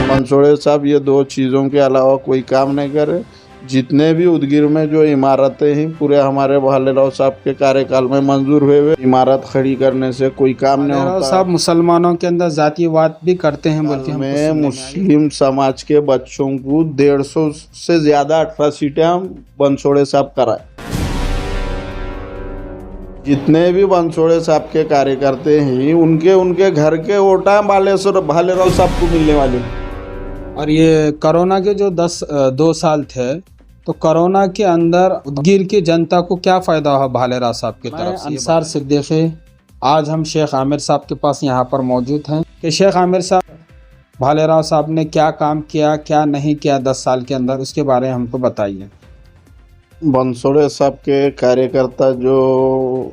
मंसूरे साहब ये दो चीज़ों के अलावा कोई काम नहीं करे। जितने भी उदगीर में जो इमारतें हैं पूरे हमारे भालेराव साहब के कार्यकाल में मंजूर हुए इमारत खड़ी करने से कोई काम नहीं भालेराव होता। साहब मुसलमानों के अंदर जातिवाद भी करते हैं बोल के हमको में सुनने में आया। मुस्लिम समाज के बच्चों को 150 से ज्यादा 18 सीटें हम बंसोड़े साहब कराए। जितने भी बंसोड़े साहब के कार्यकर्ते हैं उनके घर के वोटा भालेराव साहब को मिलने वाले हैं। और ये कोरोना के जो 2 साल थे तो कोरोना के अंदर उदगीर की जनता को क्या फ़ायदा हुआ भालेराव साहब की तरफ से? अंसार सिद्दीकी, आज हम शेख आमिर साहब के पास यहाँ पर मौजूद हैं कि शेख आमिर साहब भालेराव साहब ने क्या काम किया क्या नहीं किया 10 साल के अंदर, उसके बारे में हमको बताइए। बंसोड़े साहब के कार्यकर्ता जो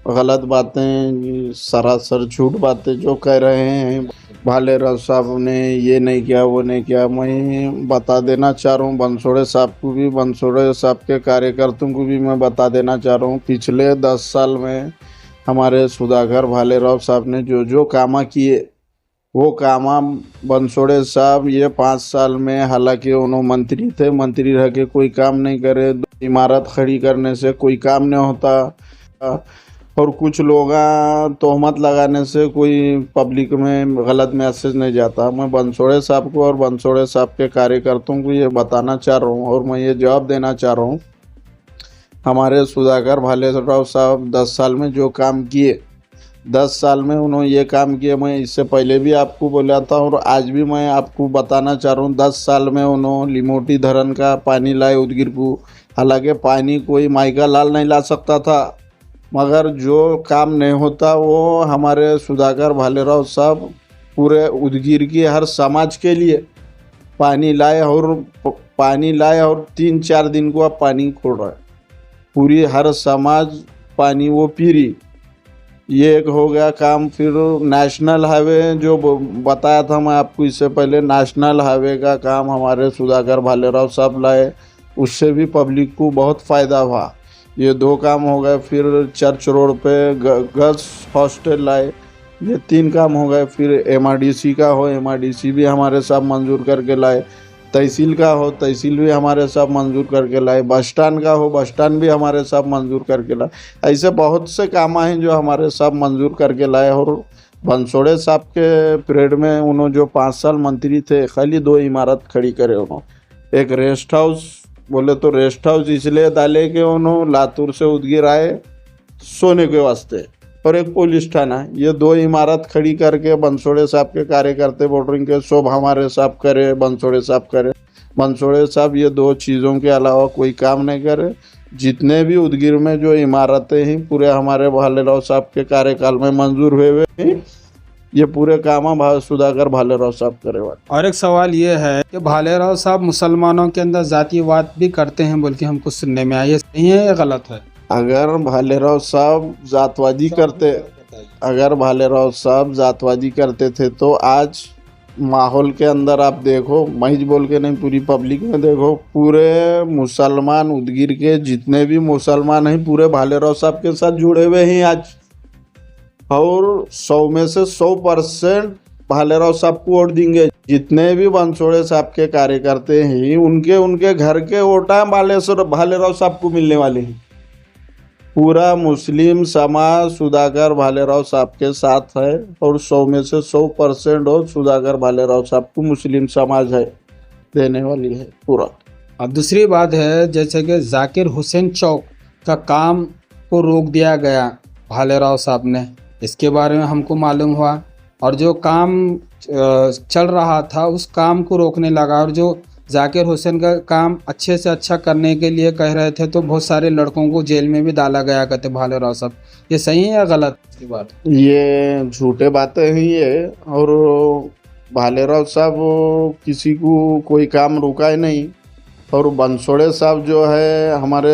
गलत बातें सरासर झूठ बातें जो कह रहे हैं, भालेराव साहब ने ये नहीं किया वो नहीं किया, मैं बता देना चाह रहा हूँ बंसोड़े साहब को भी, बंसोड़े साहब के कार्यकर्ताओं को भी मैं बता देना चाह रहा हूँ। पिछले 10 साल में हमारे सुधाकर भालेराव साहब ने जो जो कामा किए वो कामा बंसोड़े साहब ये 5 साल में, हालांकि उन्होंने मंत्री थे, मंत्री रह के कोई काम नहीं करे। इमारत खड़ी करने से कोई काम नहीं होता और कुछ लोग तोहमत लगाने से कोई पब्लिक में गलत मैसेज नहीं जाता। मैं बंसोड़े साहब को और बंसोड़े साहब के कार्यकर्ताओं को ये बताना चाह रहा हूँ और मैं ये जवाब देना चाह रहा हूँ। हमारे सुधाकर भालेराव साहब 10 साल में जो काम किए, 10 साल में उन्होंने ये काम किए, मैं इससे पहले भी आपको बोला था और आज भी मैं आपको बताना चाह रहा हूँ। 10 साल में उन्होंने लिमोटी धरन का पानी लाए उदगीर को। हालांकि पानी कोई माइका लाल नहीं ला सकता था, मगर जो काम नहीं होता वो हमारे सुधाकर भालेराव साहब पूरे उदगीर की हर समाज के लिए पानी लाए और 3-4 दिन को अब पानी खोल रहा है। पूरी हर समाज पानी वो पी रही। ये एक हो गया काम। फिर नेशनल हाईवे जो बताया था मैं आपको इससे पहले, नेशनल हाईवे का काम हमारे सुधाकर भालेराव साहब लाए, उससे भी पब्लिक को बहुत फ़ायदा हुआ। ये 2 काम हो गए। फिर चर्च रोड पे गर्ल्स हॉस्टल लाए, ये 3 काम हो गए। फिर MRDC का हो, MRDC भी हमारे साहब मंजूर करके लाए। तहसील का हो, तहसील भी हमारे साहब मंजूर करके लाए। बस स्टैंड का हो, बस स्टैंड भी हमारे साहब मंजूर करके लाए। ऐसे बहुत से काम हैं जो हमारे साहब मंजूर करके लाए। और बंसोड़े साहब के पीरियड में उन्होंने जो 5 साल मंत्री थे, खाली 2 इमारत खड़ी करे उन्होंने। एक रेस्ट हाउस, बोले तो रेस्ट हाउस इसलिए डाले कि उन्होंने लातूर से उदगीर आए सोने के वास्ते, और एक पुलिस थाना। ये 2 इमारत खड़ी करके बंसोड़े साहब के कार्यकर्ते वोटरिंग के सब हमारे साहब करे, बंसोड़े साहब करे। बंसोड़े साहब ये 2 चीज़ों के अलावा कोई काम नहीं करे। जितने भी उदगीर में जो इमारतें हैं पूरे हमारे भालेराव साहब के कार्यकाल में मंजूर हुए हैं, ये पूरे काम सुधाकर भालेराव साहब करे वाले। और एक सवाल ये है कि भालेराव साहब मुसलमानों के अंदर जातिवाद भी करते हैं बोल के हमको सुनने में आया, सही है या गलत है? अगर भालेराव साहब जातवादी करते थे तो आज माहौल के अंदर आप देखो, महज बोल के नहीं पूरी पब्लिक में देखो, पूरे मुसलमान उदगीर के जितने भी मुसलमान हैं पूरे भालेराव साहब के साथ जुड़े हुए हैं आज। और 100 में से 100% भालेराव साहब को वोट देंगे। जितने भी बंसोड़े साहब के कार्यकर्ते हैं उनके घर के वोटा भालेराव साहब को मिलने वाले हैं। पूरा मुस्लिम समाज सुधाकर भालेराव साहब के साथ है और 100 में से 100% वोट सुधाकर भालेराव साहब को मुस्लिम समाज है देने वाली है पूरा। अब दूसरी बात है, जैसे कि जाकिर हुसैन चौक का काम को रोक दिया गया भालेराव साहब ने, इसके बारे में हमको मालूम हुआ। और जो काम चल रहा था उस काम को रोकने लगा, और जो जाकिर हुसैन का काम अच्छे से अच्छा करने के लिए कह रहे थे तो बहुत सारे लड़कों को जेल में भी डाला गया कहते भालेराव साहब। ये सही है या गलत की बात? ये झूठे बातें हैं ये। और भालेराव साहब किसी को कोई काम रुका ही नहीं। और बंसोड़े साहब जो है हमारे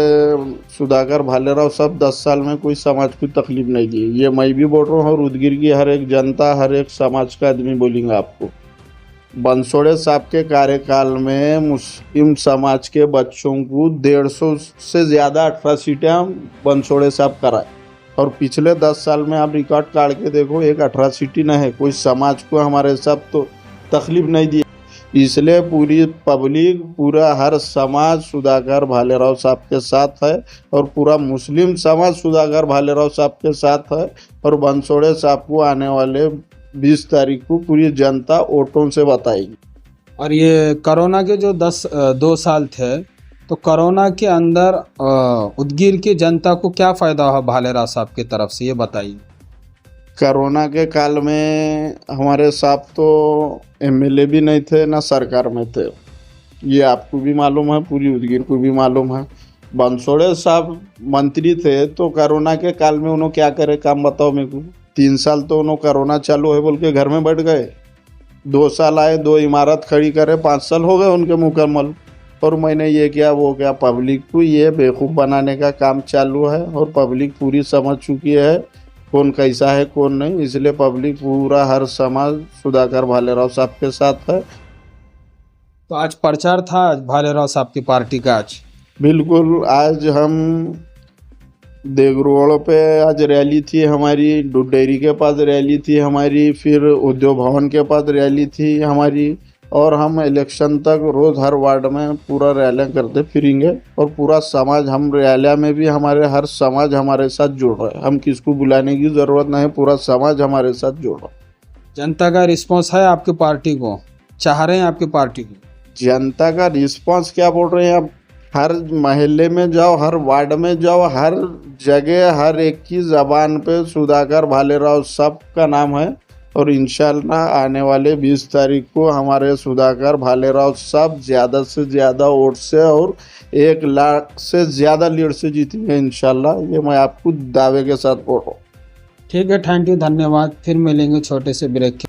सुधाकर भालेराव साहब 10 साल में कोई समाज को तकलीफ नहीं दी। ये मैं भी बोल रहा हूँ और उदगीर की हर एक जनता, हर एक समाज का आदमी बोलेंगे आपको। बंसोड़े साहब के कार्यकाल में मुस्लिम समाज के बच्चों को 150 से ज़्यादा 18 सीटें हम बंसोड़े साहब कराए। और पिछले 10 साल में आप रिकॉर्ड काट के देखो, एक 18 सीटी न है, कोई समाज को हमारे साहब तो तकलीफ नहीं दी। इसलिए पूरी पब्लिक, पूरा हर समाज सुधाकर भालेराव साहब के साथ है और पूरा मुस्लिम समाज सुधाकर भालेराव साहब के साथ है। और बंसोड़े साहब को आने वाले 20 तारीख को पूरी जनता वोटों से बताएगी। और ये कोरोना के जो 2 साल थे, तो कोरोना के अंदर उदगीर की जनता को क्या फ़ायदा हुआ भालेराव साहब की तरफ से, ये बताइए। कोरोना के काल में हमारे साहब तो एमएलए भी नहीं थे ना सरकार में थे, ये आपको भी मालूम है, पूरी उदगीर को भी मालूम है। बंसोड़े साहब मंत्री थे तो कोरोना के काल में उन्होंने क्या करे, काम बताओ मेरे को। 3 साल तो उन्होंने कोरोना चालू है बोल के घर में बैठ गए, 2 साल आए, 2 इमारत खड़ी करे, 5 साल हो गए उनके मुकम्मल। और मैंने ये किया वो क्या, पब्लिक को ये बेवकूफ़ बनाने का काम चालू है और पब्लिक पूरी समझ चुकी है कौन कैसा है कौन नहीं। इसलिए पब्लिक पूरा हर समाज सुधाकर भालेराव साहब के साथ है। तो आज प्रचार था भालेराव साहब की पार्टी का आज? बिल्कुल, आज हम देगरोड़ पे आज रैली थी हमारी, दूध डेयरी के पास रैली थी हमारी, फिर उद्योग भवन के पास रैली थी हमारी। और हम इलेक्शन तक रोज़ हर वार्ड में पूरा रैलियाँ करते फिरेंगे और पूरा समाज, हम रैलिया में भी हमारे हर समाज हमारे साथ जुड़ रहा है, हम किसको बुलाने की ज़रूरत नहीं, पूरा समाज हमारे साथ जुड़ रहा है। जनता का रिस्पांस है आपकी पार्टी को, चाह रहे हैं आपकी पार्टी को? जनता का रिस्पांस क्या बोल रहे हैं आप, हर मोहल्ले में जाओ, हर वार्ड में जाओ, हर जगह हर एक की ज़बान पे सुधाकर भालेराव साहब का नाम है। और इंशाल्लाह आने वाले 20 तारीख को हमारे सुधाकर भालेराव साहब ज़्यादा से ज़्यादा वोट से और 1 लाख से ज़्यादा लीड से जीतेंगे इंशाल्लाह, ये मैं आपको दावे के साथ बोल रहा हूँ। ठीक है, थैंक यू, धन्यवाद। फिर मिलेंगे छोटे से ब्रेक के